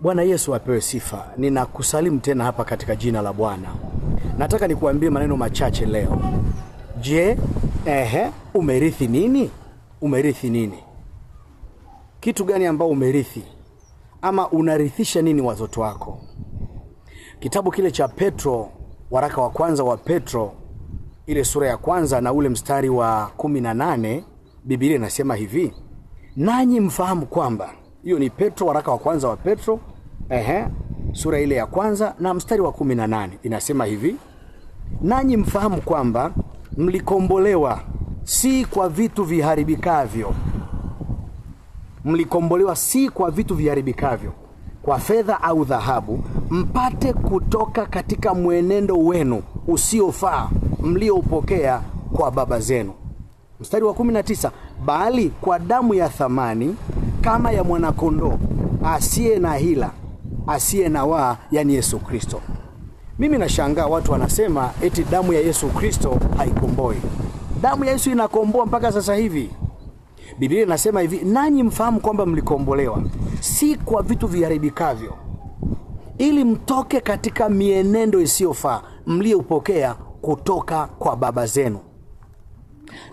Bwana Yesu apewe sifa. Ninakusalimu tena hapa katika jina la Bwana. Nataka nikuambie maneno machache leo. Je, umerithi nini? Umerithi nini? Kitu gani ambao umerithi? Ama unarithisha nini watoto wako? Kitabu kile cha Petro, waraka wa kwanza wa Petro, ile sura ya kwanza na ule mstari wa 18, Biblia inasema hivi: nanyi mfahamu kwamba, hiyo ni Petro, waraka wa kwanza wa Petro, sura ile ya kwanza na mstari wa 18, inasema hivi: nanyi mfahamu kwamba mlikombolewa si kwa vitu viharibikavyo. Mlikombolewa si kwa vitu viharibikavyo, kwa fedha au dhahabu, mpate kutoka katika mwenendo wenu usiofaa mlioupokea kwa baba zenu. Mstari wa 19, bali kwa damu ya thamani kama ya mwanakondoo asiye na hila, asiye na waa, yani Yesu Kristo. Mimi nashangaa watu wanasema eti damu ya Yesu Kristo haikomboi. Damu ya Yesu inakomboa mpaka sasa hivi. Biblia inasema hivi: nanyi mfahamu kwamba mlikombolewa si kwa vitu viharibikavyo, ili mtoke katika mienendo isiyofaa mlioupokea kutoka kwa baba zenu.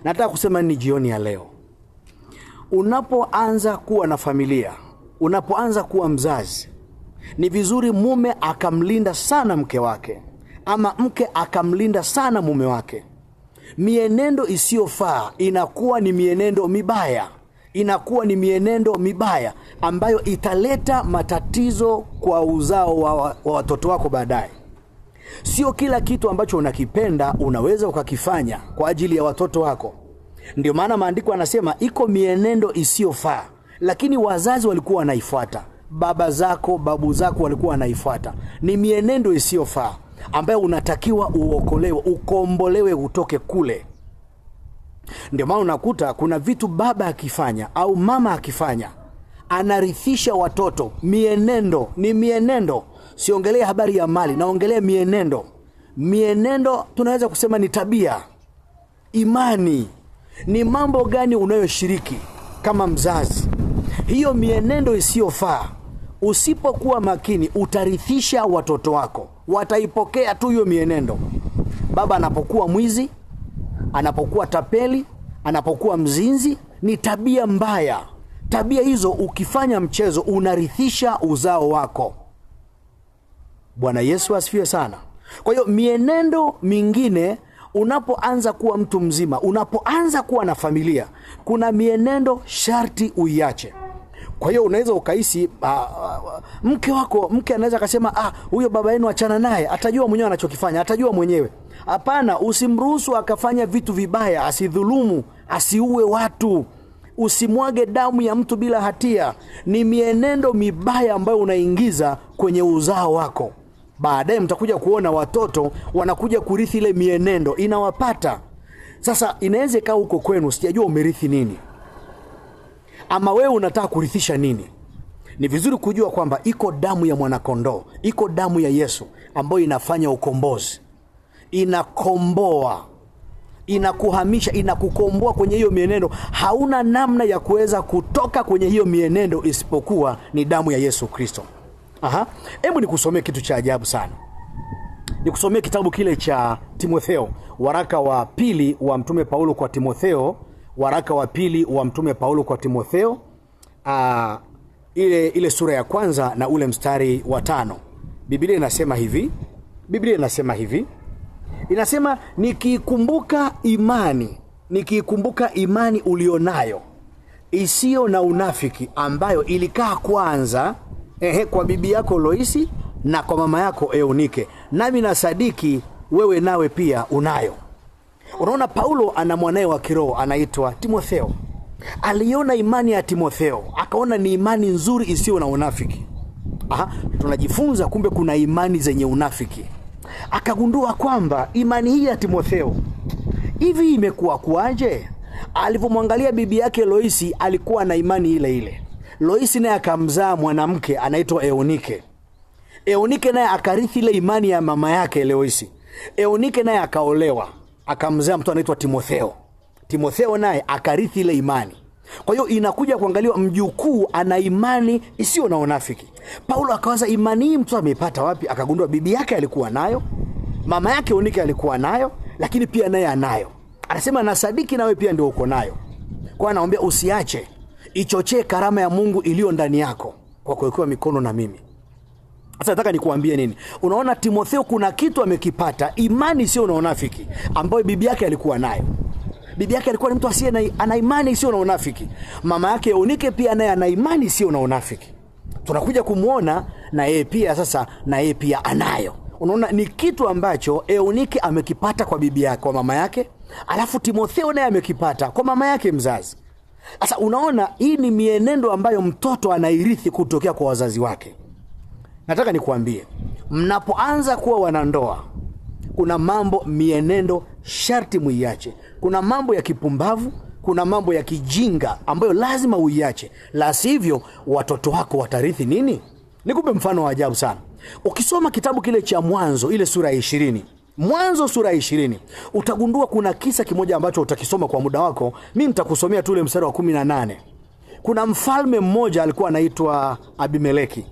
Nataka kusema ni jioni ya leo, unapoanza kuwa na familia, unapoanza kuwa mzazi, ni vizuri mume akamlinda sana mke wake, ama mke akamlinda sana mume wake. Mienendo isiyofaa inakuwa ni mienendo mibaya, inakuwa ni mienendo mibaya ambayo italeta matatizo kwa uzao wa watoto wako baadaye. Sio kila kitu ambacho unakipenda unaweza ukakifanya kwa ajili ya watoto wako. Ndio maana maandiko yanasema iko mienendo isiyofaa, lakini wazazi walikuwa wanaifuata, baba zako, babu zako walikuwa wanaifuata. Ni mienendo isiyofaa ambayo unatakiwa uokolewe, ukombolewe utoke kule. Ndio maana unakuta kuna vitu baba akifanya au mama akifanya anarithisha watoto. Mienendo ni mienendo. Siongelea habari ya mali, naongelea mienendo. Mienendo tunaweza kusema ni tabia, imani. Ni mambo gani unayoshiriki kama mzazi? Hiyo mienendo isiyofaa, usipokuwa makini, utarithisha watoto wako. Wataipokea tu hiyo mienendo. Baba anapokuwa mwizi, anapokuwa tapeli, anapokuwa mzinzi, ni tabia mbaya. Tabia hizo ukifanya mchezo, unarithisha uzao wako. Bwana Yesu asifiwe sana. Kwa hiyo mienendo mingine, unapoanza kuwa mtu mzima, unapoanza kuwa na familia, kuna mienendo sharti uiache. Kwa hiyo unaweza ukahisi mke wako, mke anaweza akasema huyo baba yenu achana naye, atajua mwenyewe anachokifanya, atajua mwenyewe. Hapana, usimruhusu akafanya vitu vibaya, asidhulumu, asiue watu, usimwage damu ya mtu bila hatia. Ni mienendo mibaya ambayo unaingiza kwenye uzao wako. Baadaye mtakuja kuona watoto wanakuja kurithi ile mienendo, inawapata. Sasa inaweza kaa huko kwenu, sijajua umerithi nini, ama wewe unataka kurithisha nini. Ni vizuri kujua kwamba iko damu ya mwanakondoo, iko damu ya Yesu ambayo inafanya ukombozi, inakomboa, inakuhamisha, inakukomboa kwenye hiyo mienendo. Hauna namna ya kuweza kutoka kwenye hiyo mienendo isipokuwa ni damu ya Yesu Kristo. Hebu nikusomee kitu cha ajabu sana. Nikusomee kitabu kile cha Timotheo, waraka wa pili wa mtume Paulo kwa Timotheo, waraka wa pili wa mtume Paulo kwa Timotheo, ile sura ya kwanza na ule mstari wa 5. Biblia inasema hivi. Biblia inasema hivi. Inasema nikikumbuka imani ulionayo isiyo na unafiki, ambayo ilikaa kwanza kwa bibi yako Loisi na kwa mama yako Eunike, nami nasadiki wewe nawe pia unayo. Unaona, Paulo ana mwanae wa kiroho anaitwa Timotheo. Aliona imani ya Timotheo, akaona ni imani nzuri isiyo na unafiki. Tunajifunza kumbe kuna imani zenye unafiki. Akagundua kwamba imani hii ya Timotheo hivi imekuwa kuaje? Alipomwangalia bibi yake Loisi, alikuwa na imani ile ile. Loisi naye akamzaa mwanamke anaitwa Eunike. Eunike naye akarithi ile imani ya mama yake Loisi. Eunike naye akaolewa, akamzaa mtu anaitwa Timotheo. Timotheo naye akarithi ile imani. Kwa hiyo inakuja kuangaliwa mjukuu ana imani isiyo na unafiki. Paulo akawaza imani hii mtu ameipata wapi? Akagundua bibi yake alikuwa nayo, mama yake Eunike alikuwa nayo, lakini pia naye anayo. Anasema na sadiki nawe pia ndio uko nayo. Kwa anaambia usiache, ichochee karama ya Mungu iliyo ndani yako kwa kuwekewa mikono na mimi. Sasa nataka nikuambie nini? Unaona Timotheo kuna kitu amekipata, imani isiyo na unafiki, ambayo bibi yake alikuwa nayo. Bibi yake alikuwa ni mtu asiye ana imani isiyo na unafiki. Mama yake Eunike pia naye ana imani isiyo na unafiki. Tunakuja kumuona na yeye pia sasa, na yeye pia anayo. Unaona ni kitu ambacho Eunike amekipata kwa bibi yake, kwa mama yake, alafu Timotheo naye amekipata kwa mama yake mzazi. Sasa unaona hii ni mienendo ambayo mtoto anairithi kutokea kwa wazazi wake. Nataka nikuambie, mnapoanza kuwa wanandoa, kuna mambo mienendo sharti muiache. Kuna mambo ya kipumbavu, kuna mambo ya kijinga ambayo lazima uiache. La sivyo watoto wako watarithi nini? Nikupe mfano wa ajabu sana. Ukisoma kitabu kile cha Mwanzo, ile sura ya 20. Mwanzo sura ya 20, utagundua kuna kisa kimoja ambacho utakisoma kwa muda wako. Mimi nitakusomea tu ule mstari wa 18. Kuna mfalme mmoja alikuwa anaitwa Abimeleki.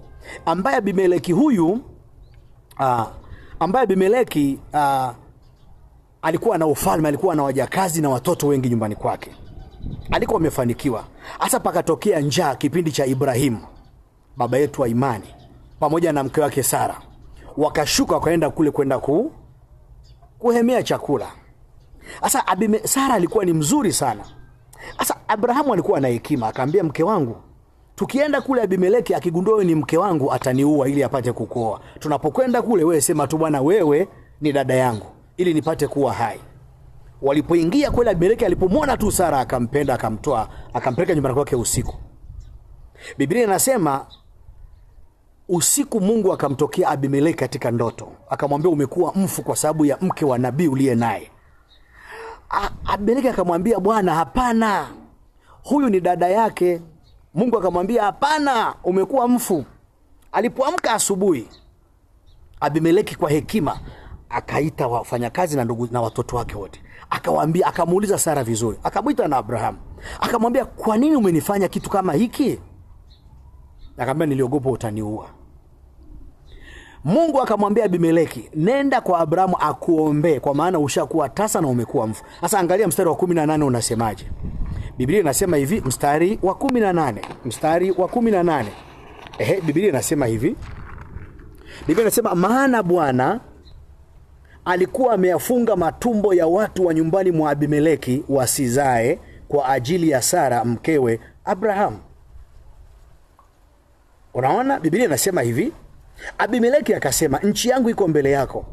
Ambaye Abimeleki huyu alikuwa na ufalme, alikuwa na wajakazi na watoto wengi nyumbani kwake. Alikuwa amefanikiwa. Hasa pakatokea njaa kipindi cha Ibrahimu, baba yetu wa imani, pamoja na mke wake Sara. Wakashuka wakaenda kule kwenda kuhemea chakula. Sasa Sara alikuwa ni mzuri sana. Sasa Abrahamu alikuwa na hekima, akamwambia mke wangu, tukienda kule Abimeleki akigundua wewe ni mke wangu ataniua ili apate kukuoa. Tunapokwenda kule wewe sema tu bwana wewe ni dada yangu ili nipate kuwa hai. Walipoingia kule Abimeleki alipomwona tu Sara akampenda, akamtoa, akampeleka nyumbani kwake usiku. Biblia inasema usiku Mungu akamtokea Abimeleki katika ndoto. Akamwambia umekuwa mfu kwa sababu ya mke wa nabii uliye naye. Abimeleki akamwambia Bwana hapana, huyu ni dada yake. Mungu akamwambia hapana, umekuwa mfu. Alipoamka asubuhi, Abimeleki kwa hekima akaita wafanyakazi na ndugu na watoto wake wote. Akawaambia, akamuuliza Sara vizuri, akamuita na Abraham. Akamwambia kwa nini umenifanya kitu kama hiki? Akamwambia niliogopa utaniua. Mungu akamwambia Abimeleki, nenda kwa Abrahamu akuombe kwa maana ushakuwa tasa na umekuwa mfu. Sasa angalia mstari wa 18 unasemaje? Biblia inasema hivi, mstari wa 18. Biblia inasema hivi. Biblia inasema maana Bwana alikuwa ameyafunga matumbo ya watu wa nyumbani mwa Abimeleki wasizae kwa ajili ya Sara mkewe Abrahamu. Unaona Biblia inasema hivi, Abimeleki akasema nchi yangu iko mbele yako,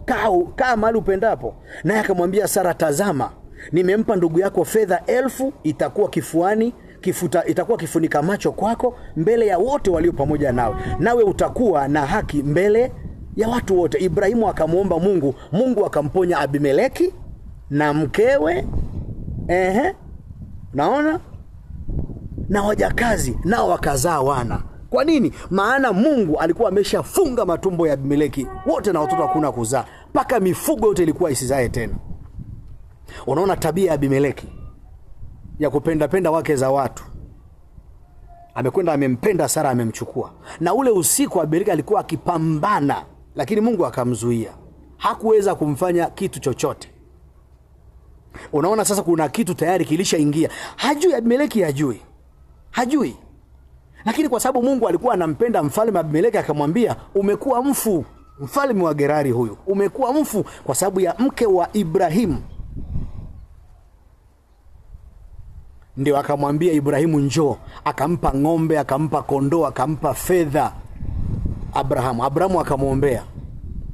kaa mahali upendapo. Naye akamwambia Sara, tazama nimempa ndugu yako fedha 1000, itakuwa kifunika macho kwako mbele ya wote walio pamoja nawe, nawe utakuwa na haki mbele ya watu wote. Ibrahimu akamuomba Mungu, Mungu akamponya Abimeleki na mkewe, naona, na wajakazi nao wakazaa wana. Kwa nini? Maana Mungu alikuwa ameshafunga matumbo ya Abimeleki wote na watoto hakuna kuzaa, mpaka mifugo yote ilikuwa isizae tena. Unaona tabia ya Abimeleki ya kupenda wake za watu. Amekwenda amempenda Sara, amemchukua. Na ule usiku Abimeleki alikuwa akipambana, lakini Mungu akamzuia. Hakuweza kumfanya kitu chochote. Unaona sasa kuna kitu tayari kilishaingia. Hajui Abimeleki, hajui. Lakini kwa sababu Mungu alikuwa anampenda mfalme Abimeleki akamwambia umekuwa mfu. Mfalme wa Gerari huyu umekuwa mfu kwa sababu ya mke wa Ibrahimu. Ndio akamwambia Ibrahimu njoo, akampa ng'ombe, akampa kondoo, akampa fedha Abrahamu akamwombea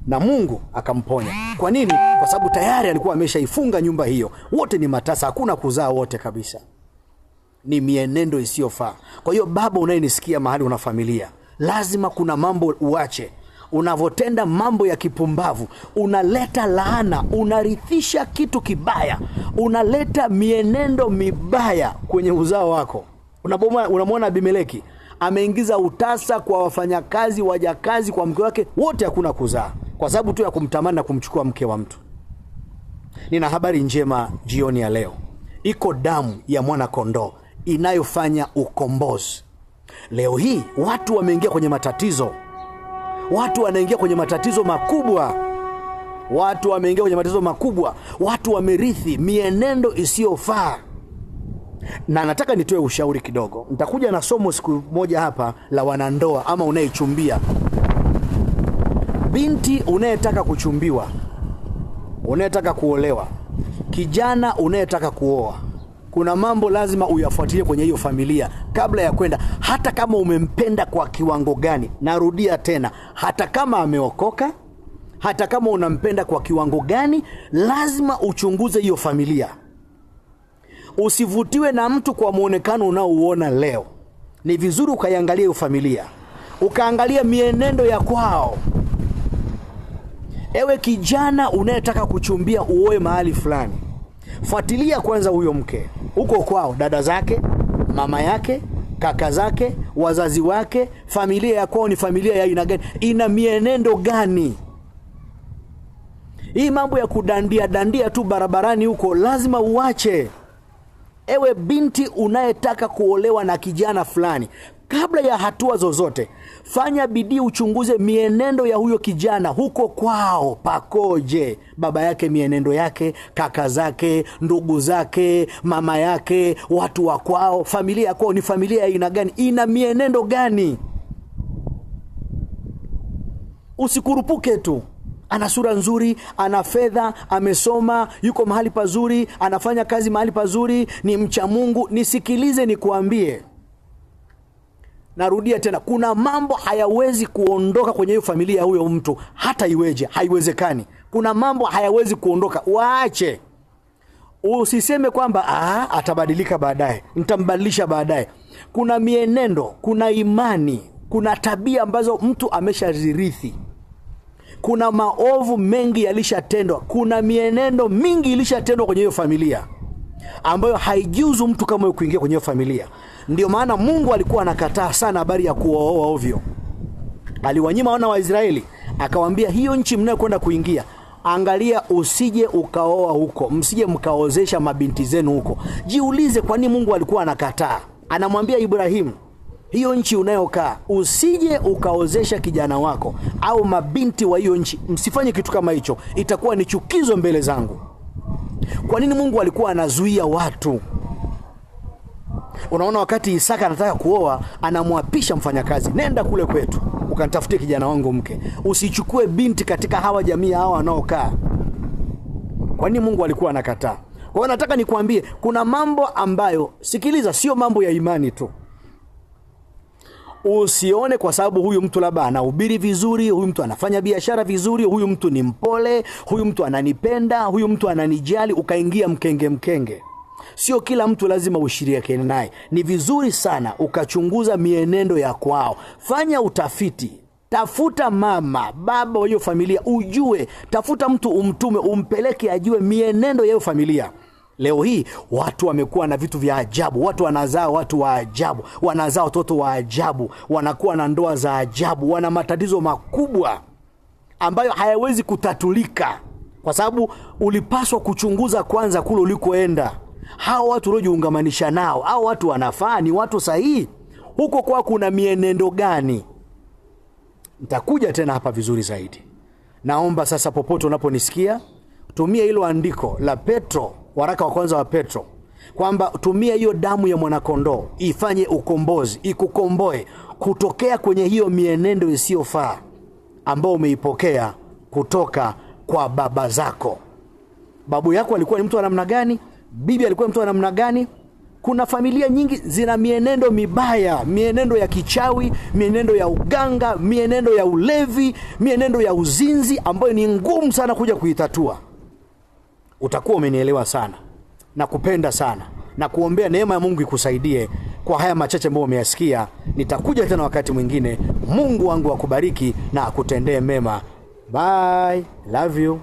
na Mungu akamponya. Kwa nini? Kwa sababu tayari alikuwa ameshaifunga nyumba hiyo. Wote ni matasa, hakuna kuzaa wote kabisa. Ni mienendo isiyofaa. Kwa hiyo baba unayenisikia mahali una familia, lazima kuna mambo uache. Unavotenda mambo ya kipumbavu, unaleta laana, unarithisha kitu kibaya, unaleta mienendo mibaya kwenye uzao wako. Unamwona Abimeleki ameingiza utasa kwa wafanyakazi, wajakazi, kwa mke wake, wote hakuna kuzaa kwa sababu tu ya kumtamani na kumchukua mke wa mtu. Nina habari njema jioni ya leo. Iko damu ya mwana kondoo inayofanya ukombozi. Leo hii watu wameingia kwenye matatizo. Watu wanaingia kwenye matatizo makubwa. Watu wamerithi mienendo isiyofaa. Na nataka nitoe ushauri kidogo. Nitakuja na somo siku moja hapa la wanandoa ama unayechumbia. Binti unayetaka kuchumbiwa, unayetaka kuolewa, kijana unayetaka kuoa, kuna mambo lazima uyafuatilie kwenye hiyo familia kabla ya kwenda. Hata kama umempenda kwa kiwango gani, narudia tena, hata kama ameokoka, hata kama unampenda kwa kiwango gani, lazima uchunguze hiyo familia. Usivutiwe na mtu kwa muonekano unaouona leo. Ni vizuri ukaiangalia hiyo familia, ukaangalia mienendo ya kwao. Ewe kijana unayetaka kuchumbia uoe mahali fulani, fuatilia kwanza huyo mke. Huko kwao, dada zake, mama yake, kaka zake, wazazi wake, familia ya kwao ni familia ya aina gani? Ina mienendo gani? Hii mambo ya kudandia tu barabarani huko lazima uache. Ewe binti unayetaka kuolewa na kijana fulani, kabla ya hatua zozote, fanya bidii uchunguze mienendo ya huyo kijana huko kwao pakoje. Baba yake mienendo yake, kaka zake, ndugu zake, mama yake, watu wa kwao, familia ya kwao ni familia ya aina gani? Ina mienendo gani? Usikurupuke tu. Ana sura nzuri, ana fedha, amesoma, yuko mahali pazuri, anafanya kazi mahali pazuri, ni mcha Mungu. Nisikilize nikuambie. Narudia tena, kuna mambo hayawezi kuondoka kwenye hiyo familia ya huyo mtu hata iweje, haiwezekani. Kuna mambo hayawezi kuondoka, waache. Usiseme kwamba atabadilika baadaye, nitambadilisha baadaye. Kuna mienendo, kuna imani, kuna tabia ambazo mtu ameshazirithi. Kuna maovu mengi yalishatendwa, kuna mienendo mingi ilishatendwa kwenye hiyo familia ambayo haijuzu mtu kama yeye kuingia kwenye hiyo familia. Ndio maana Mungu alikuwa anakataa sana habari ya kuoa ovyo. Aliwanyima wana wa Israeli, akawaambia hiyo nchi mnayokwenda kuingia, angalia usije ukaoa huko, msije mkaozesha mabinti zenu huko. Jiulize kwa nini Mungu alikuwa anakataa. Anamwambia Ibrahimu, hiyo nchi unayokaa usije ukaozesha kijana wako au mabinti wa hiyo nchi. Msifanye kitu kama hicho, itakuwa ni chukizo mbele zangu. Kwa nini Mungu alikuwa anazuia watu? Unaona, wakati Isaka anataka kuoa, anamwapisha mfanyakazi, nenda kule kwetu ukanitafutie kijana wangu mke, usichukue binti katika hawa jamii hao wanaokaa. Kwa nini Mungu alikuwa anakataa? Kwa hiyo nataka nikwambie, kuna mambo ambayo, sikiliza, sio mambo ya imani tu. Usione kwa sababu huyu mtu labda anahubiri vizuri, huyu mtu anafanya biashara vizuri, huyu mtu ni mpole, huyu mtu ananipenda, huyu mtu ananijali, ukaingia mkenge. Sio kila mtu lazima ushirikiane naye. Ni vizuri sana ukachunguza mienendo ya kwao. Fanya utafiti. Tafuta mama, baba wa hiyo familia, ujue. Tafuta mtu umtume, umpeleke ajue mienendo ya hiyo familia. Leo hii watu wamekuwa na vitu vya ajabu. Watu wanazaa watu wa ajabu, wanazaa watoto wa ajabu, wanakuwa na ndoa za ajabu, wana matatizo makubwa ambayo hayawezi kutatulika, kwa sababu ulipaswa kuchunguza kwanza kule ulikoenda. Hao watu uliojiungamanisha nao, hao watu wanafaa, ni watu sahihi? Huko kwa kuna mienendo gani? Nitakuja tena hapa vizuri zaidi. Naomba sasa popote unaponisikia, tumia hilo andiko la Petro, waraka wa kwanza wa Petro, kwamba tumia hiyo damu ya mwanakondoo ifanye ukombozi, ikukomboe kutokea kwenye hiyo mienendo isiyofaa ambao umeipokea kutoka kwa baba zako. Babu yako alikuwa ni mtu wa namna gani? Bibi alikuwa mtu wa namna gani? Kuna familia nyingi zina mienendo mibaya, mienendo ya kichawi, mienendo ya uganga, mienendo ya ulevi, mienendo ya uzinzi ambayo ni ngumu sana kuja kuitatua. Utakuwa umenielewa sana. Na kupenda sana. Na kuombea neema ya Mungu ikusaidie kwa haya machache ambayo umeyasikia. Nitakuja tena wakati mwingine. Mungu wangu akubariki na akutendee mema. Bye. Love you.